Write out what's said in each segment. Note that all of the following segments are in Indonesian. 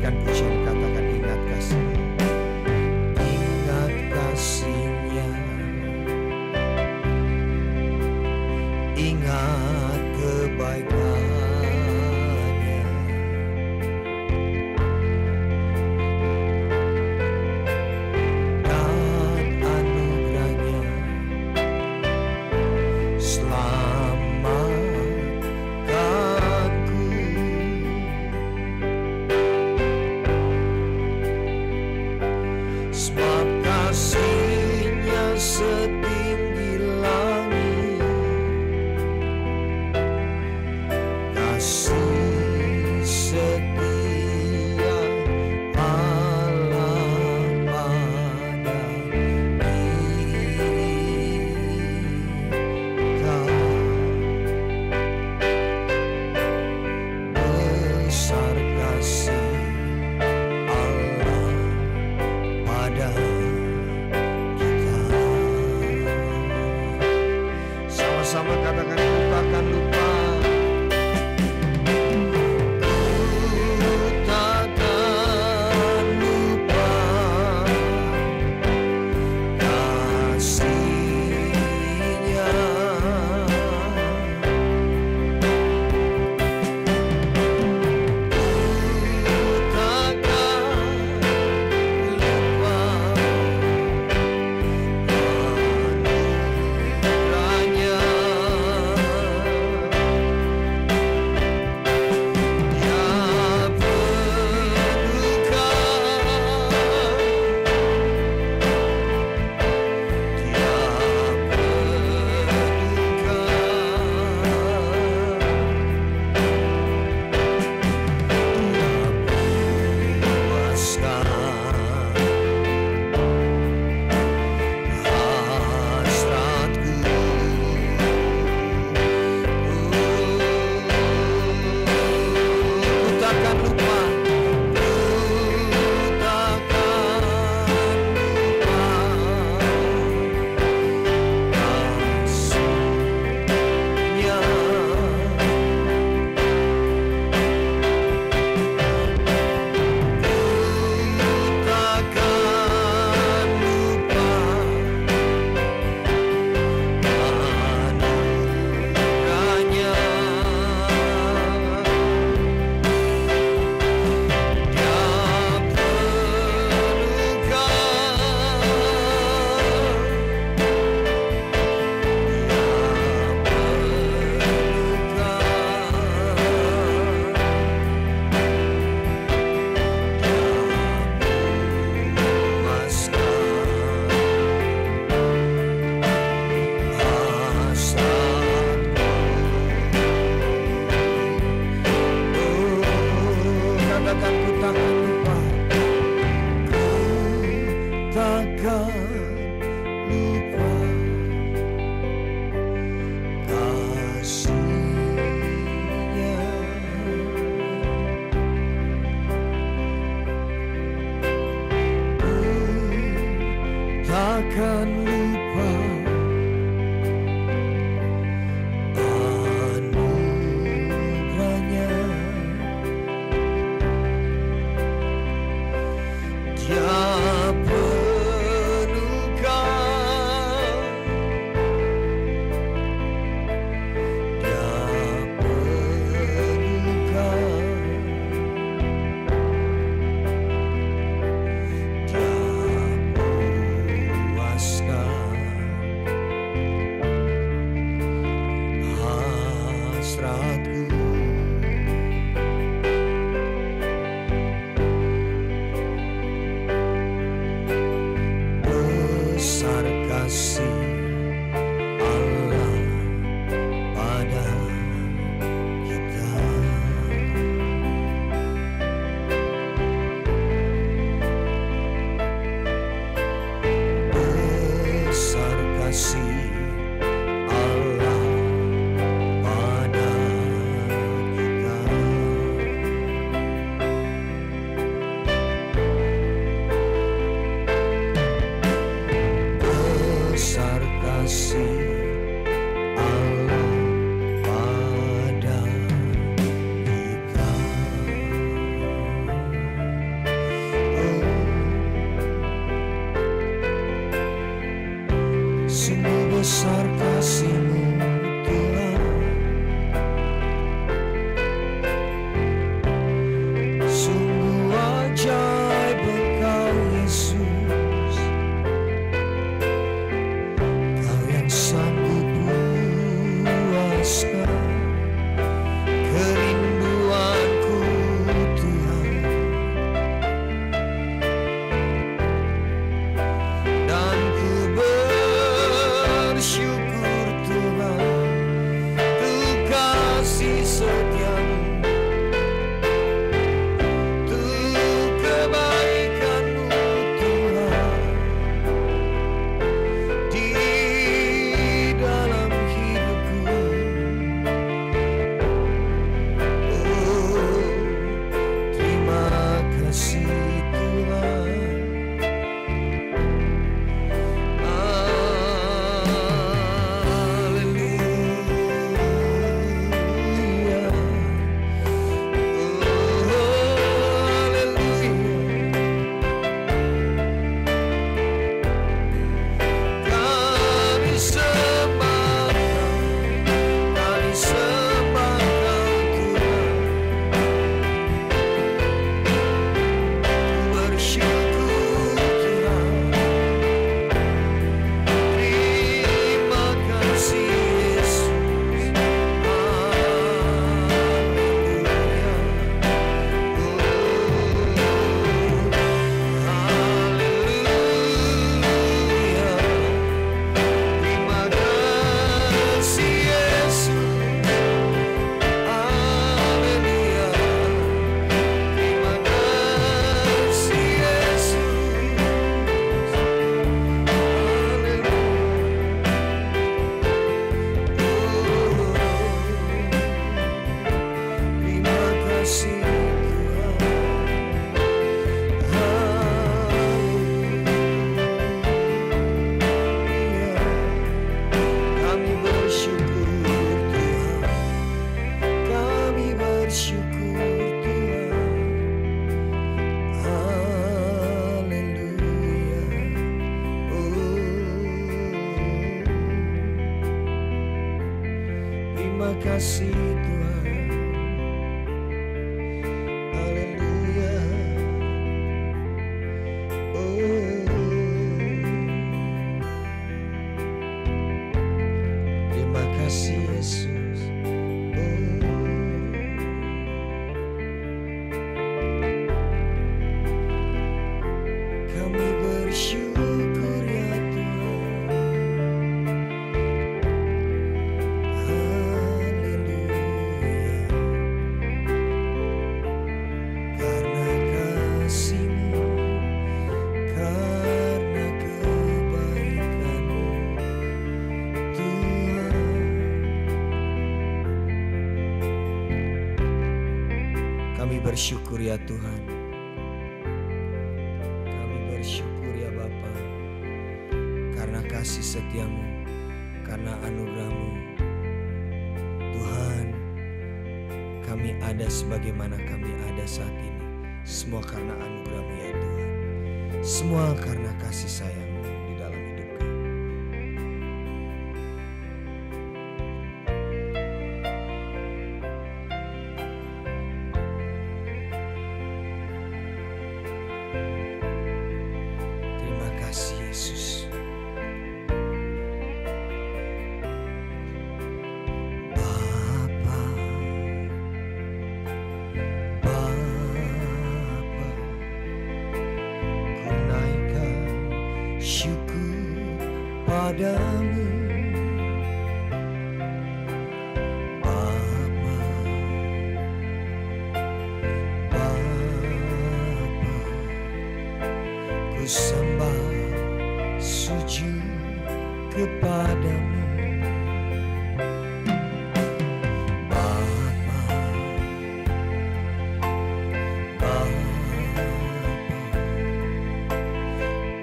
berikan pujian, katakan ingat kasih. Ingat kasihnya, ingat kebaikannya, dan anugerahnya. Selamatkanku, sebab kasihnya setinggi langit, kasih setia Allah pada kita. Besar kasih Allah pada kita. Sama-sama katakan, ku takkan lupa. Ku takkan lupa kasihnya. Takkan lupa anugerahnya. Dia penuhkan, dia penuhkan, dia puaskan. kasih Tuhan. Haleluya. Terima kasih Yesus. Kami bersyukur ya Tuhan. Haleluya. Karena kasih-Mu, karena kebaikan-Mu Tuhan. Kami bersyukur ya Tuhan. Kami bersyukur ya Bapa, karena kasih setia-Mu, karena anugerah-Mu Tuhan. Kami ada sebagaimana kami ada saat ini. Semua karena anugerah-Mu ya Tuhan. Semua karena kasih sayang-Mu di dalam hidup kami. Terima kasih Yesus. Bapa, ku naikkan syukur padamu. Bapa, ku sembah sujud kepadamu.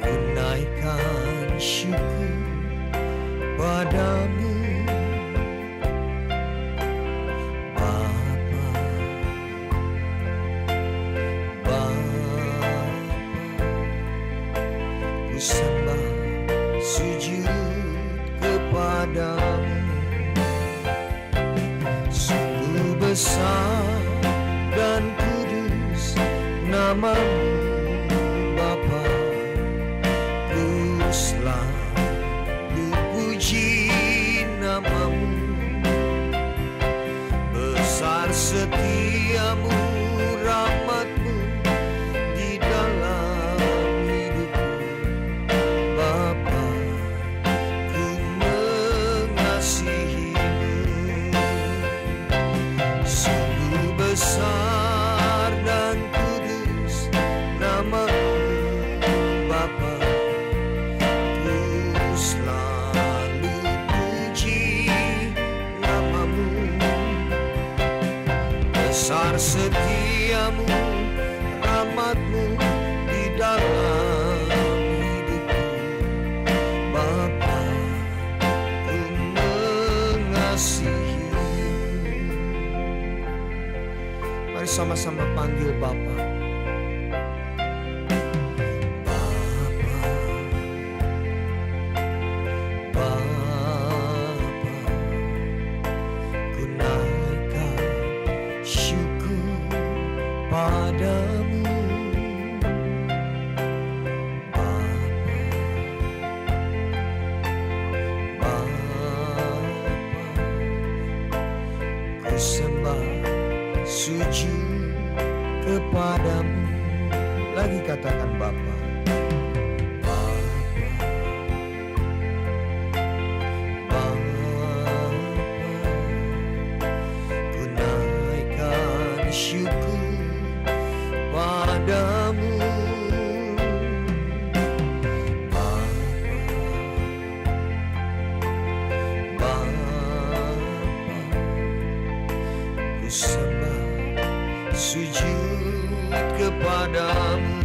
Ku naikkan syukur padamu. Ku sembah sujud kepadamu. Sungguh besar dan kudus nama-Mu Bapa, ku selalu puji nama-Mu. Besar setia-Mu, rahmat-Mu di dalam hidupku Bapa, ku mengasihi-Mu. Sungguh besar dan kudus nama-Mu Bapa, ku selalu puji nama-Mu. Besar setia-Mu, rahmat-Mu di dalam hidupku Bapa, ku mengasihi-Mu. Mari sama-sama panggil Bapa. Ku naikkan syukur padamu. Ku sembah sujud kepadamu. Lagi katakan Bapa. Ku naikkan syukur padamu. Ku sembah sujud kepadamu.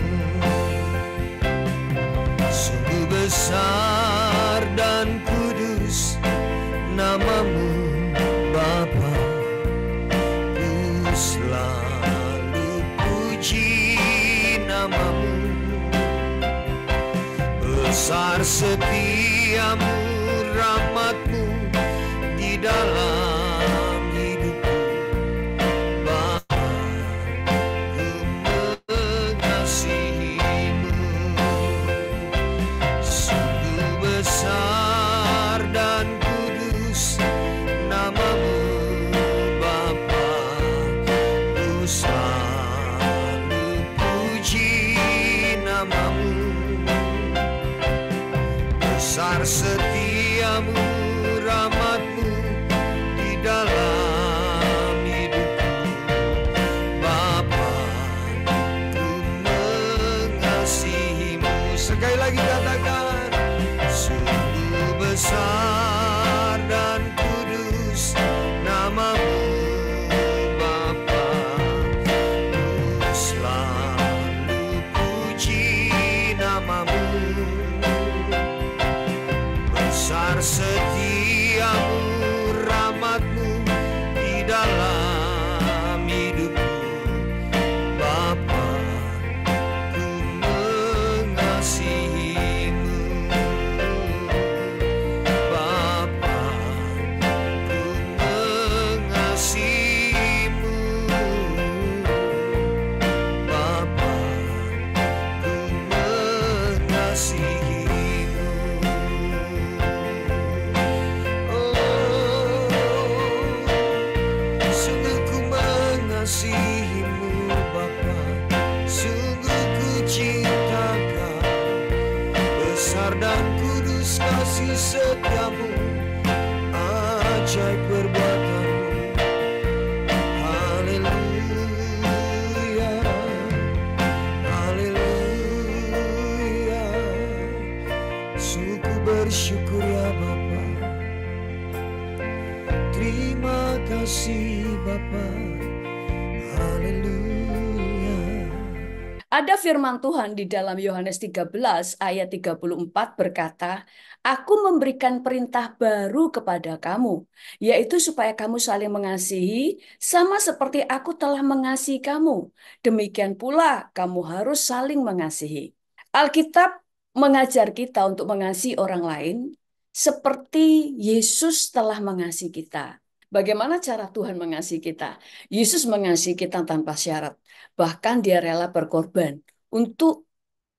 Sungguh besar dan kudus nama-Mu Bapa, ku selalu puji nama-Mu. Besar setiamu, rahmat-Mu di dalam Sekali lagi katakan, sungguh besar dan kudus namamu Bapa, ku selalu puji namamu. Besar setiamu, rahmatmu di dalam hidupku Bapa, ku mengasihimu Bapa, ku mengasihimu Bapa, ku mengasihimu. Sungguh ku mengasihimu Bapa, sungguh ku cinta Kau. Besar dan kudus kasih setiamu, ajaib perbuatanmu. Haleluya, haleluya. Sungguh ku bersyukur ya Bapa. Terima kasih Bapa. Haleluya. Ada firman Tuhan di dalam Yohanes 13 ayat 34 berkata, Aku memberikan perintah baru kepada kamu, yaitu supaya kamu saling mengasihi, sama seperti aku telah mengasihi kamu. Demikian pula kamu harus saling mengasihi. Alkitab mengajar kita untuk mengasihi orang lain, seperti Yesus telah mengasihi kita. Bagaimana cara Tuhan mengasihi kita? Yesus mengasihi kita tanpa syarat. Bahkan dia rela berkorban untuk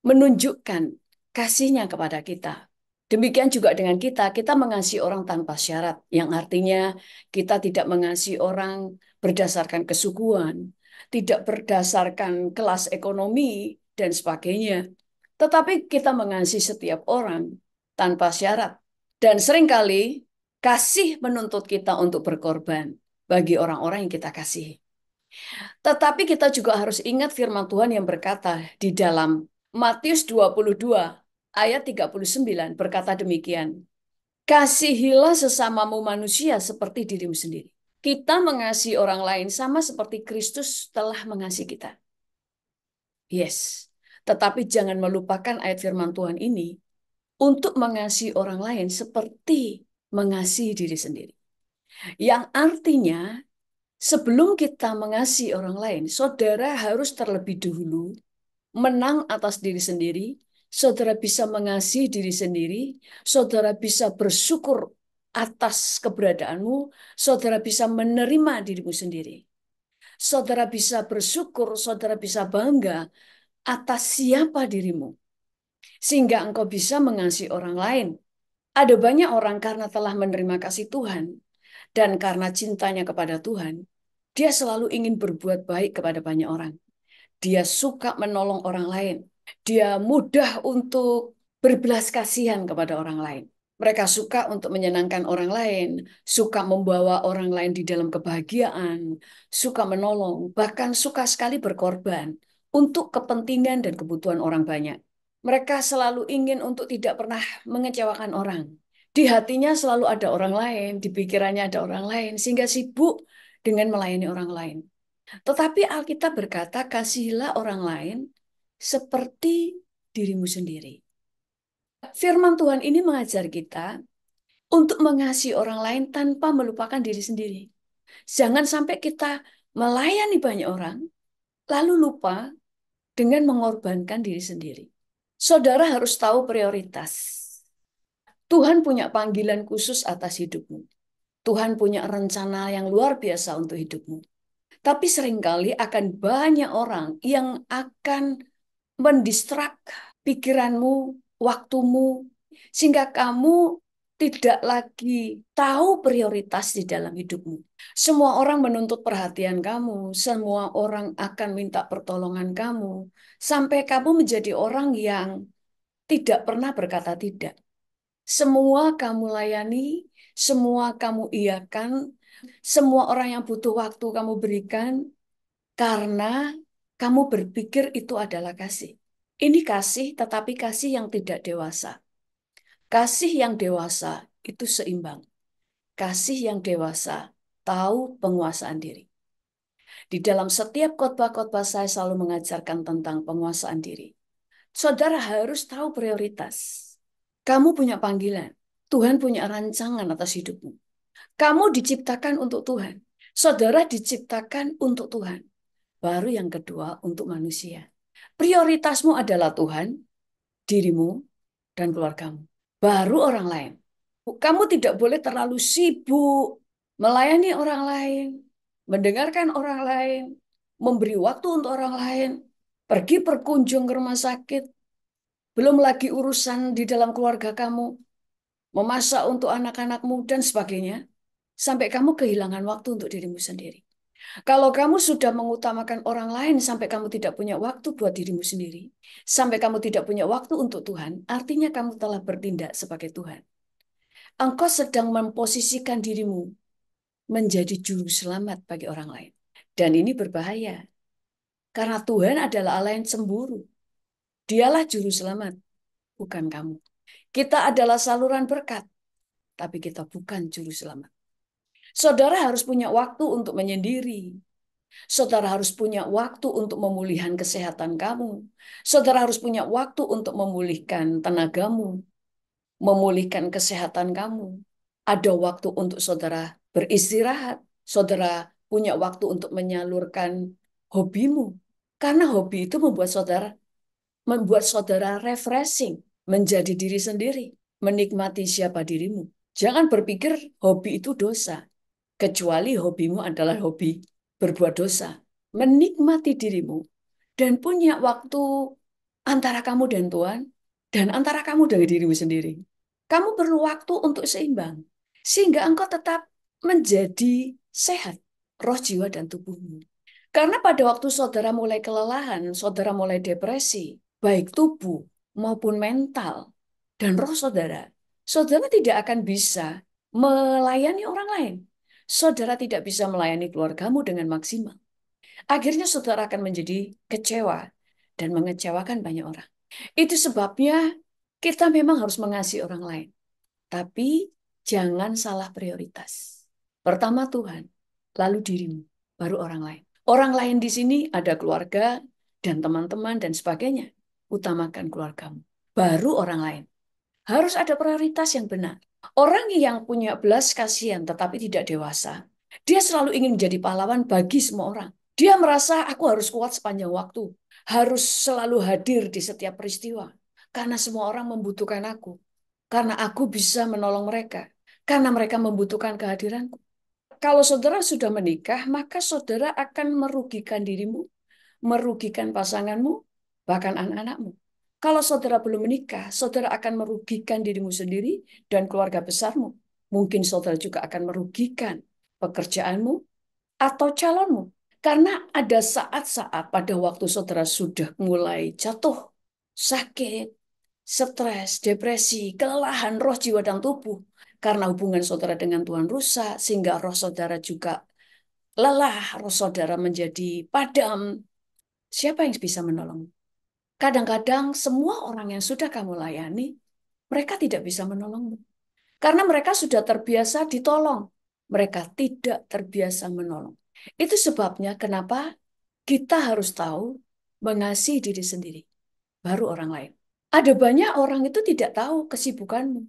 menunjukkan kasihnya kepada kita. Demikian juga dengan kita, kita mengasihi orang tanpa syarat, yang artinya kita tidak mengasihi orang berdasarkan kesukuan, tidak berdasarkan kelas ekonomi, dan sebagainya. Tetapi kita mengasihi setiap orang tanpa syarat. Dan seringkali kasih menuntut kita untuk berkorban bagi orang-orang yang kita kasihi. Tetapi kita juga harus ingat firman Tuhan yang berkata di dalam Matius 22 ayat 39 berkata demikian. Kasihilah sesamamu manusia seperti dirimu sendiri. Kita mengasihi orang lain sama seperti Kristus telah mengasihi kita. Yes, tetapi jangan melupakan ayat firman Tuhan ini untuk mengasihi orang lain seperti mengasihi diri sendiri. Yang artinya sebelum kita mengasihi orang lain, saudara harus terlebih dahulu menang atas diri sendiri, saudara bisa mengasihi diri sendiri, saudara bisa bersyukur atas keberadaanmu, saudara bisa menerima dirimu sendiri. Saudara bisa bersyukur, saudara bisa bangga atas siapa dirimu, sehingga engkau bisa mengasihi orang lain. Ada banyak orang karena telah menerima kasih Tuhan, dan karena cintanya kepada Tuhan, dia selalu ingin berbuat baik kepada banyak orang. Dia suka menolong orang lain. Dia mudah untuk berbelas kasihan kepada orang lain. Mereka suka untuk menyenangkan orang lain, suka membawa orang lain di dalam kebahagiaan, suka menolong, bahkan suka sekali berkorban untuk kepentingan dan kebutuhan orang banyak. Mereka selalu ingin untuk tidak pernah mengecewakan orang. Di hatinya selalu ada orang lain, di pikirannya ada orang lain, sehingga sibuk dengan melayani orang lain. Tetapi Alkitab berkata, kasihilah orang lain seperti dirimu sendiri. Firman Tuhan ini mengajar kita untuk mengasihi orang lain tanpa melupakan diri sendiri. Jangan sampai kita melayani banyak orang, lalu lupa dengan mengorbankan diri sendiri. Saudara harus tahu prioritas. Tuhan punya panggilan khusus atas hidupmu. Tuhan punya rencana yang luar biasa untuk hidupmu. Tapi seringkali akan banyak orang yang akan mendistrak pikiranmu, waktumu, sehingga kamu tidak lagi tahu prioritas di dalam hidupmu. Semua orang menuntut perhatian kamu, semua orang akan minta pertolongan kamu, sampai kamu menjadi orang yang tidak pernah berkata tidak. Semua kamu layani, semua kamu iakan, semua orang yang butuh waktu kamu berikan, karena kamu berpikir itu adalah kasih. Ini kasih, tetapi kasih yang tidak dewasa. Kasih yang dewasa itu seimbang. Kasih yang dewasa tahu penguasaan diri. Di dalam setiap khotbah-khotbah saya selalu mengajarkan tentang penguasaan diri. Saudara harus tahu prioritas. Kamu punya panggilan. Tuhan punya rancangan atas hidupmu. Kamu diciptakan untuk Tuhan. Saudara diciptakan untuk Tuhan. Baru yang kedua untuk manusia. Prioritasmu adalah Tuhan, dirimu, dan keluargamu. Baru orang lain. Kamu tidak boleh terlalu sibuk melayani orang lain, mendengarkan orang lain, memberi waktu untuk orang lain, pergi berkunjung ke rumah sakit, belum lagi urusan di dalam keluarga kamu, memasak untuk anak-anakmu, dan sebagainya, sampai kamu kehilangan waktu untuk dirimu sendiri. Kalau kamu sudah mengutamakan orang lain sampai kamu tidak punya waktu buat dirimu sendiri, sampai kamu tidak punya waktu untuk Tuhan, artinya kamu telah bertindak sebagai Tuhan. Engkau sedang memposisikan dirimu menjadi juru selamat bagi orang lain. Dan ini berbahaya. Karena Tuhan adalah Allah yang cemburu. Dialah juru selamat, bukan kamu. Kita adalah saluran berkat, tapi kita bukan juru selamat. Saudara harus punya waktu untuk menyendiri. Saudara harus punya waktu untuk memulihkan kesehatan kamu. Saudara harus punya waktu untuk memulihkan tenagamu, memulihkan kesehatan kamu. Ada waktu untuk saudara beristirahat. Saudara punya waktu untuk menyalurkan hobimu. Karena hobi itu membuat saudara refreshing, menjadi diri sendiri, menikmati siapa dirimu. Jangan berpikir hobi itu dosa, kecuali hobimu adalah hobi berbuat dosa. Menikmati dirimu dan punya waktu antara kamu dan Tuhan, dan antara kamu dengan dirimu sendiri. Kamu perlu waktu untuk seimbang, sehingga engkau tetap menjadi sehat, roh, jiwa, dan tubuhmu. Karena pada waktu saudara mulai kelelahan, saudara mulai depresi, baik tubuh maupun mental, dan roh saudara, saudara tidak akan bisa melayani orang lain. Saudara tidak bisa melayani keluargamu dengan maksimal. Akhirnya saudara akan menjadi kecewa dan mengecewakan banyak orang. Itu sebabnya kita memang harus mengasihi orang lain. Tapi jangan salah prioritas. Pertama Tuhan, lalu dirimu, baru orang lain. Orang lain di sini ada keluarga dan teman-teman dan sebagainya. Utamakan keluargamu, baru orang lain. Harus ada prioritas yang benar. Orang yang punya belas kasihan tetapi tidak dewasa, dia selalu ingin menjadi pahlawan bagi semua orang. Dia merasa aku harus kuat sepanjang waktu, harus selalu hadir di setiap peristiwa, karena semua orang membutuhkan aku, karena aku bisa menolong mereka, karena mereka membutuhkan kehadiranku. Kalau saudara sudah menikah, maka saudara akan merugikan dirimu, merugikan pasanganmu, bahkan anak-anakmu. Kalau saudara belum menikah, saudara akan merugikan dirimu sendiri dan keluarga besarmu. Mungkin saudara juga akan merugikan pekerjaanmu atau calonmu. Karena ada saat-saat pada waktu saudara sudah mulai jatuh, sakit, stres, depresi, kelelahan roh, jiwa, dan tubuh. Karena hubungan saudara dengan Tuhan rusak, sehingga roh saudara juga lelah, roh saudara menjadi padam. Siapa yang bisa menolong? Kadang-kadang semua orang yang sudah kamu layani, mereka tidak bisa menolongmu. Karena mereka sudah terbiasa ditolong. Mereka tidak terbiasa menolong. Itu sebabnya kenapa kita harus tahu mengasihi diri sendiri, baru orang lain. Ada banyak orang itu tidak tahu kesibukanmu.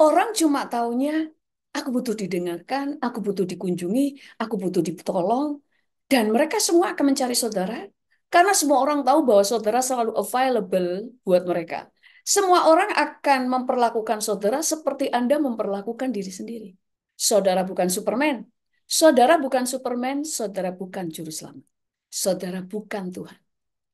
Orang cuma taunya, aku butuh didengarkan, aku butuh dikunjungi, aku butuh ditolong. Dan mereka semua akan mencari saudara, karena semua orang tahu bahwa saudara selalu available buat mereka. Semua orang akan memperlakukan saudara seperti Anda memperlakukan diri sendiri. Saudara bukan Superman. Saudara bukan Superman, saudara bukan juru selamat. Saudara bukan Tuhan.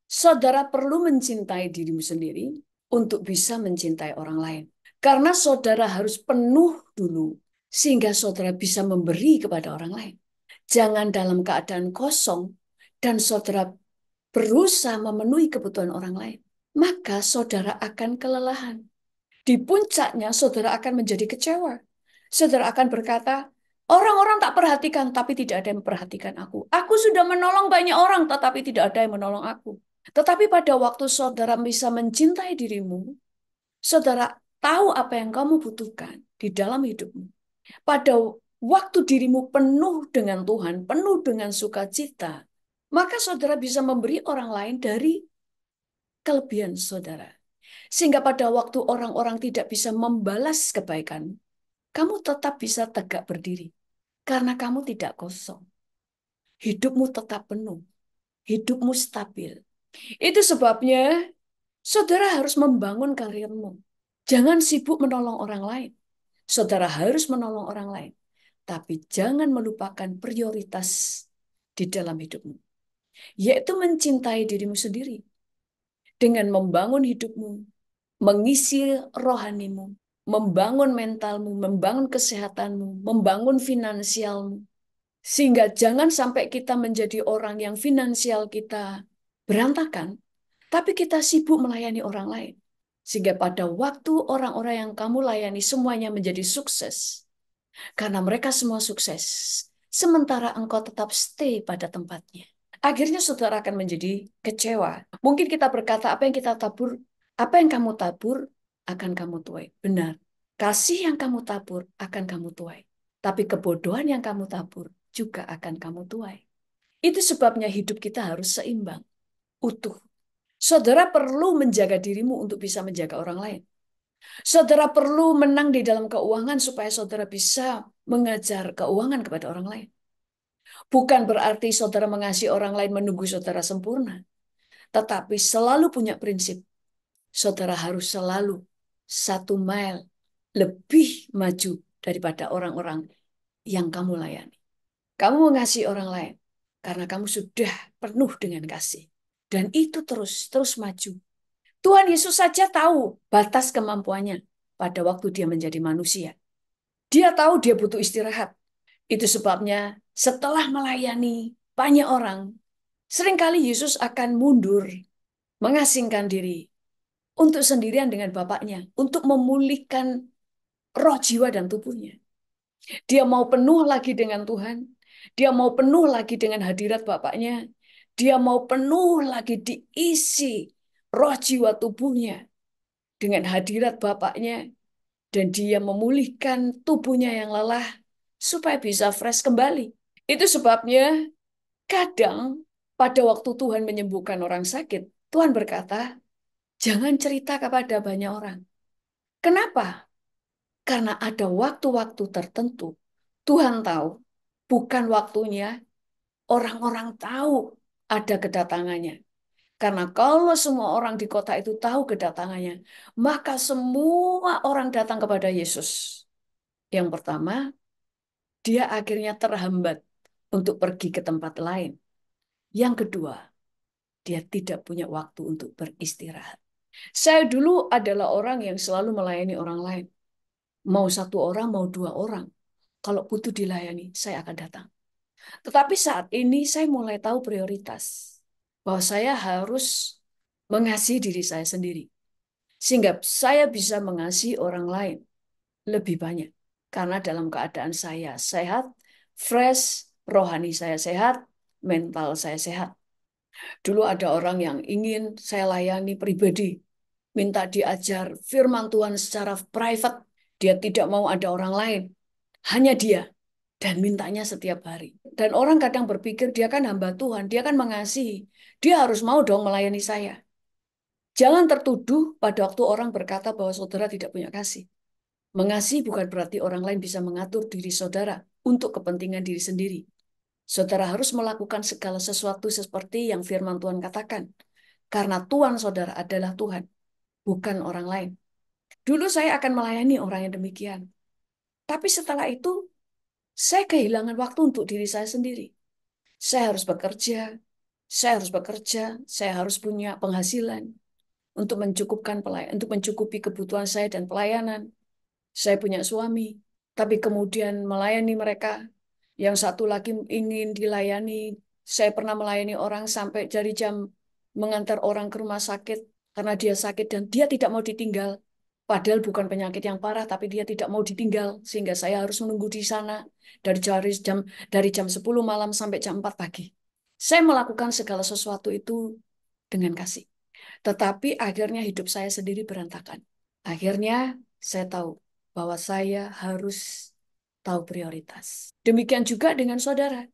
Saudara perlu mencintai dirimu sendiri untuk bisa mencintai orang lain. Karena saudara harus penuh dulu, sehingga saudara bisa memberi kepada orang lain. Jangan dalam keadaan kosong, dan saudara berusaha memenuhi kebutuhan orang lain. Maka saudara akan kelelahan. Di puncaknya saudara akan menjadi kecewa. Saudara akan berkata, orang-orang tak perhatikan, tapi tidak ada yang memperhatikan aku. Aku sudah menolong banyak orang, tetapi tidak ada yang menolong aku. Tetapi pada waktu saudara bisa mencintai dirimu, saudara tahu apa yang kamu butuhkan di dalam hidupmu. Pada waktu dirimu penuh dengan Tuhan, penuh dengan sukacita, maka saudara bisa memberi orang lain dari kelebihan saudara. Sehingga pada waktu orang-orang tidak bisa membalas kebaikan, kamu tetap bisa tegak berdiri. Karena kamu tidak kosong. Hidupmu tetap penuh. Hidupmu stabil. Itu sebabnya saudara harus membangun karirmu. Jangan sibuk menolong orang lain. Saudara harus menolong orang lain. Tapi jangan melupakan prioritas di dalam hidupmu. Yaitu mencintai dirimu sendiri. Dengan membangun hidupmu, mengisi rohanimu, membangun mentalmu, membangun kesehatanmu, membangun finansialmu. Sehingga jangan sampai kita menjadi orang yang finansial kita berantakan, tapi kita sibuk melayani orang lain. Sehingga pada waktu orang-orang yang kamu layani semuanya menjadi sukses, karena mereka semua sukses, sementara engkau tetap stay pada tempatnya. Akhirnya saudara akan menjadi kecewa. Mungkin kita berkata apa yang kita tabur, apa yang kamu tabur akan kamu tuai. Benar. Kasih yang kamu tabur akan kamu tuai. Tapi kebodohan yang kamu tabur juga akan kamu tuai. Itu sebabnya hidup kita harus seimbang, utuh. Saudara perlu menjaga dirimu untuk bisa menjaga orang lain. Saudara perlu menang di dalam keuangan supaya saudara bisa mengajar keuangan kepada orang lain. Bukan berarti saudara mengasihi orang lain menunggu saudara sempurna. Tetapi selalu punya prinsip. Saudara harus selalu 1 mile lebih maju daripada orang-orang yang kamu layani. Kamu mengasihi orang lain karena kamu sudah penuh dengan kasih. Dan itu terus maju. Tuhan Yesus saja tahu batas kemampuannya pada waktu dia menjadi manusia. Dia tahu dia butuh istirahat. Itu sebabnya setelah melayani banyak orang, seringkali Yesus akan mundur, mengasingkan diri untuk sendirian dengan Bapaknya, untuk memulihkan roh, jiwa, dan tubuhnya. Dia mau penuh lagi dengan Tuhan, dia mau penuh lagi dengan hadirat Bapaknya, dia mau penuh lagi diisi roh, jiwa, tubuhnya dengan hadirat Bapaknya, dan dia memulihkan tubuhnya yang lelah supaya bisa fresh kembali. Itu sebabnya kadang pada waktu Tuhan menyembuhkan orang sakit, Tuhan berkata, jangan cerita kepada banyak orang. Kenapa? Karena ada waktu-waktu tertentu. Tuhan tahu, bukan waktunya orang-orang tahu ada kedatangannya. Karena kalau semua orang di kota itu tahu kedatangannya, maka semua orang datang kepada Yesus. Yang pertama, dia akhirnya terhambat untuk pergi ke tempat lain. Yang kedua, dia tidak punya waktu untuk beristirahat. Saya dulu adalah orang yang selalu melayani orang lain. Mau 1 orang, mau 2 orang. Kalau butuh dilayani, saya akan datang. Tetapi saat ini saya mulai tahu prioritas. Bahwa saya harus mengasihi diri saya sendiri. Sehingga saya bisa mengasihi orang lain lebih banyak. Karena dalam keadaan saya sehat, fresh, rohani saya sehat, mental saya sehat. Dulu ada orang yang ingin saya layani pribadi, minta diajar firman Tuhan secara private. Dia tidak mau ada orang lain, hanya dia, dan mintanya setiap hari. Dan orang kadang berpikir dia kan hamba Tuhan, dia kan mengasihi, dia harus mau dong melayani saya. Jangan tertuduh pada waktu orang berkata bahwa saudara tidak punya kasih. Mengasihi bukan berarti orang lain bisa mengatur diri saudara untuk kepentingan diri sendiri. Saudara harus melakukan segala sesuatu seperti yang firman Tuhan katakan. Karena Tuhan saudara adalah Tuhan, bukan orang lain. Dulu saya akan melayani orang yang demikian. Tapi setelah itu, saya kehilangan waktu untuk diri saya sendiri. Saya harus bekerja, saya harus punya penghasilan untuk untuk mencukupi kebutuhan saya dan pelayanan. Saya punya suami, tapi kemudian melayani mereka. Yang satu lagi ingin dilayani. Saya pernah melayani orang sampai dari jam mengantar orang ke rumah sakit karena dia sakit dan dia tidak mau ditinggal. Padahal bukan penyakit yang parah, tapi dia tidak mau ditinggal. Sehingga saya harus menunggu di sana dari jam 10 malam sampai jam 4 pagi. Saya melakukan segala sesuatu itu dengan kasih. Tetapi akhirnya hidup saya sendiri berantakan. Akhirnya saya tahu bahwa saya harus tahu prioritas. Demikian juga dengan saudara.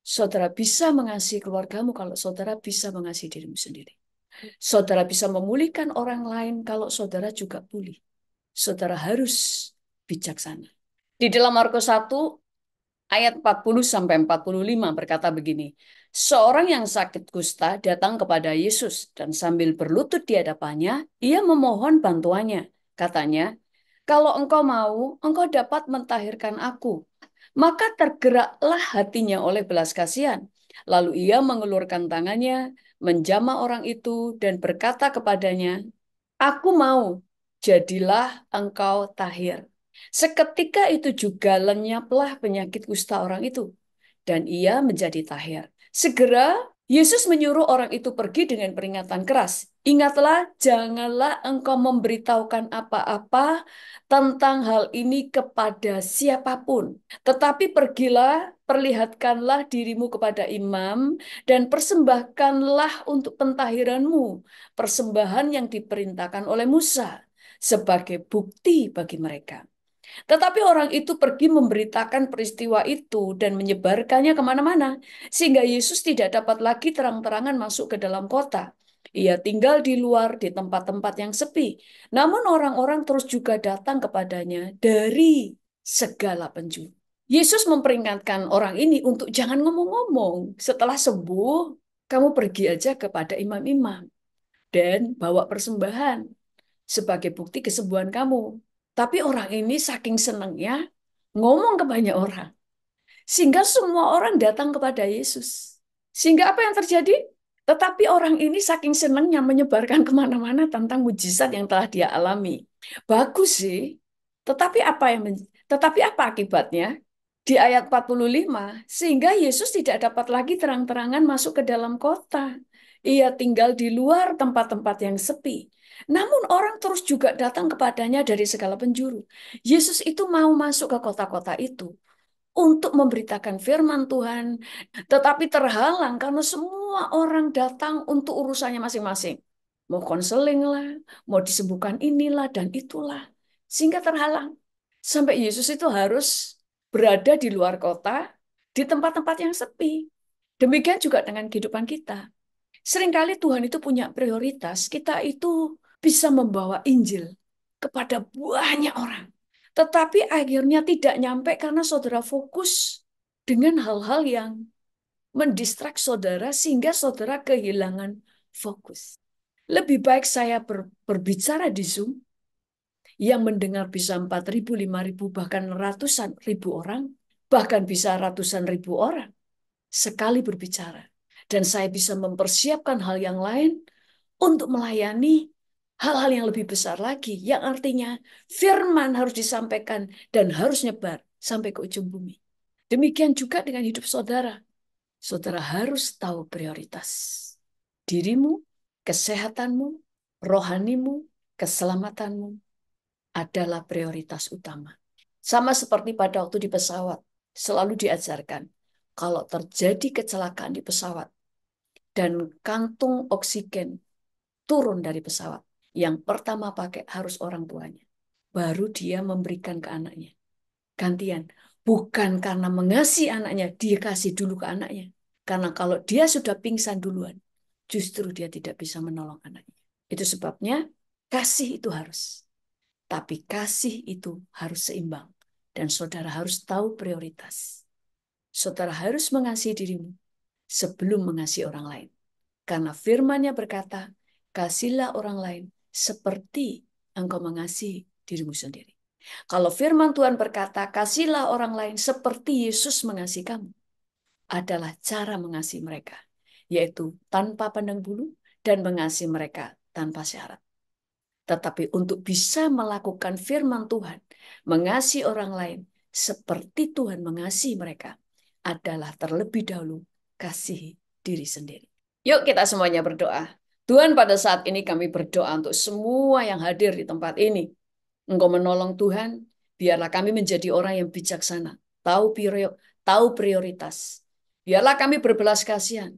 Saudara bisa mengasihi keluargamu kalau saudara bisa mengasihi dirimu sendiri. Saudara bisa memulihkan orang lain kalau saudara juga pulih. Saudara harus bijaksana. Di dalam Markus 1 ayat 40 sampai 45 berkata begini. Seorang yang sakit kusta datang kepada Yesus dan sambil berlutut di hadapannya, ia memohon bantuannya. Katanya, "Kalau engkau mau, engkau dapat mentahirkan aku." Maka tergeraklah hatinya oleh belas kasihan. Lalu ia mengulurkan tangannya, menjamah orang itu dan berkata kepadanya, "Aku mau, jadilah engkau tahir." Seketika itu juga lenyaplah penyakit kusta orang itu, dan ia menjadi tahir. Segera Yesus menyuruh orang itu pergi dengan peringatan keras. Ingatlah, janganlah engkau memberitahukan apa-apa tentang hal ini kepada siapapun. Tetapi pergilah, perlihatkanlah dirimu kepada imam, dan persembahkanlah untuk pentahiranmu persembahan yang diperintahkan oleh Musa sebagai bukti bagi mereka. Tetapi orang itu pergi memberitakan peristiwa itu dan menyebarkannya kemana-mana, sehingga Yesus tidak dapat lagi terang-terangan masuk ke dalam kota. Ia tinggal di luar di tempat-tempat yang sepi. Namun orang-orang terus juga datang kepadanya dari segala penjuru. Yesus memperingatkan orang ini untuk jangan ngomong-ngomong. Setelah sembuh, kamu pergi aja kepada imam-imam dan bawa persembahan sebagai bukti kesembuhan kamu. Tapi orang ini saking senangnya ngomong ke banyak orang. Sehingga semua orang datang kepada Yesus. Sehingga apa yang terjadi? Tetapi orang ini saking senangnya menyebarkan kemana-mana tentang mujizat yang telah dia alami. Bagus sih. Tetapi apa akibatnya? Di ayat 45, sehingga Yesus tidak dapat lagi terang-terangan masuk ke dalam kota. Ia tinggal di luar tempat-tempat yang sepi. Namun orang terus juga datang kepadanya dari segala penjuru. Yesus itu mau masuk ke kota-kota itu untuk memberitakan firman Tuhan, tetapi terhalang karena semua orang datang untuk urusannya masing-masing. Mau konseling lah, mau disembuhkan inilah dan itulah. Sehingga terhalang. Sampai Yesus itu harus berada di luar kota, di tempat-tempat yang sepi. Demikian juga dengan kehidupan kita. Seringkali Tuhan itu punya prioritas, kita itu bisa membawa Injil kepada banyak orang. Tetapi akhirnya tidak nyampe karena saudara fokus dengan hal-hal yang mendistrak saudara sehingga saudara kehilangan fokus. Lebih baik saya berbicara di Zoom yang mendengar bisa 4.000, 5.000, bahkan ratusan ribu orang, bahkan bisa ratusan ribu orang sekali berbicara. Dan saya bisa mempersiapkan hal yang lain untuk melayani hal-hal yang lebih besar lagi, yang artinya firman harus disampaikan dan harus nyebar sampai ke ujung bumi. Demikian juga dengan hidup saudara. Saudara harus tahu prioritas. Dirimu, kesehatanmu, rohanimu, keselamatanmu adalah prioritas utama. Sama seperti pada waktu di pesawat, selalu diajarkan, kalau terjadi kecelakaan di pesawat dan kantung oksigen turun dari pesawat, yang pertama pakai harus orang tuanya. Baru dia memberikan ke anaknya. Gantian. Bukan karena mengasihi anaknya, dia kasih dulu ke anaknya. Karena kalau dia sudah pingsan duluan, justru dia tidak bisa menolong anaknya. Itu sebabnya kasih itu harus. Tapi kasih itu harus seimbang. Dan saudara harus tahu prioritas. Saudara harus mengasihi dirimu sebelum mengasihi orang lain. Karena firman-Nya berkata, kasihlah orang lain seperti engkau mengasihi dirimu sendiri. Kalau firman Tuhan berkata, kasihlah orang lain seperti Yesus mengasihi kamu, adalah cara mengasihi mereka, yaitu tanpa pandang bulu dan mengasihi mereka tanpa syarat. Tetapi untuk bisa melakukan firman Tuhan, mengasihi orang lain seperti Tuhan mengasihi mereka, adalah terlebih dahulu kasihi diri sendiri. Yuk kita semuanya berdoa. Tuhan, pada saat ini kami berdoa untuk semua yang hadir di tempat ini. Engkau menolong Tuhan, biarlah kami menjadi orang yang bijaksana, tahu prioritas. Biarlah kami berbelas kasihan,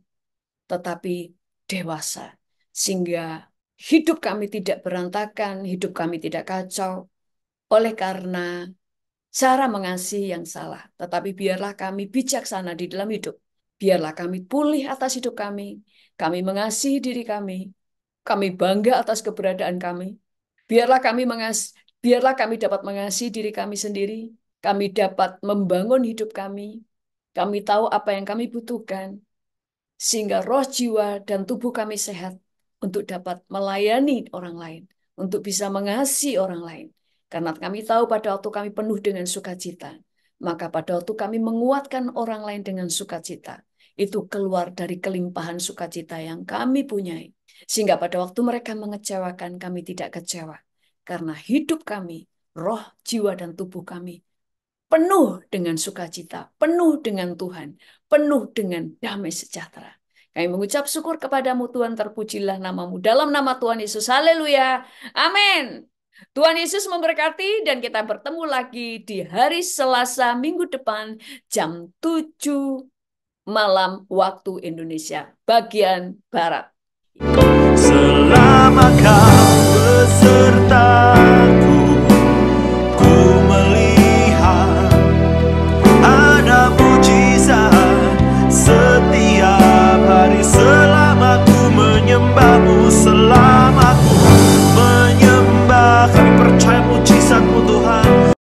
tetapi dewasa. Sehingga hidup kami tidak berantakan, hidup kami tidak kacau. Oleh karena cara mengasihi yang salah. Tetapi biarlah kami bijaksana di dalam hidup. Biarlah kami pulih atas hidup kami. Kami mengasihi diri kami. Kami bangga atas keberadaan kami. Biarlah kami dapat mengasihi diri kami sendiri. Kami dapat membangun hidup kami. Kami tahu apa yang kami butuhkan. Sehingga roh, jiwa, dan tubuh kami sehat untuk dapat melayani orang lain. Untuk bisa mengasihi orang lain. Karena kami tahu pada waktu kami penuh dengan sukacita. Maka pada waktu kami menguatkan orang lain dengan sukacita. Itu keluar dari kelimpahan sukacita yang kami punyai. Sehingga pada waktu mereka mengecewakan, kami tidak kecewa. Karena hidup kami, roh, jiwa, dan tubuh kami penuh dengan sukacita, penuh dengan Tuhan, penuh dengan damai sejahtera. Kami mengucap syukur kepadamu Tuhan, terpujilah namamu. Dalam nama Tuhan Yesus, haleluya, amin. Tuhan Yesus memberkati dan kita bertemu lagi di hari Selasa minggu depan jam 7 malam waktu Indonesia bagian Barat. Selama kau beserta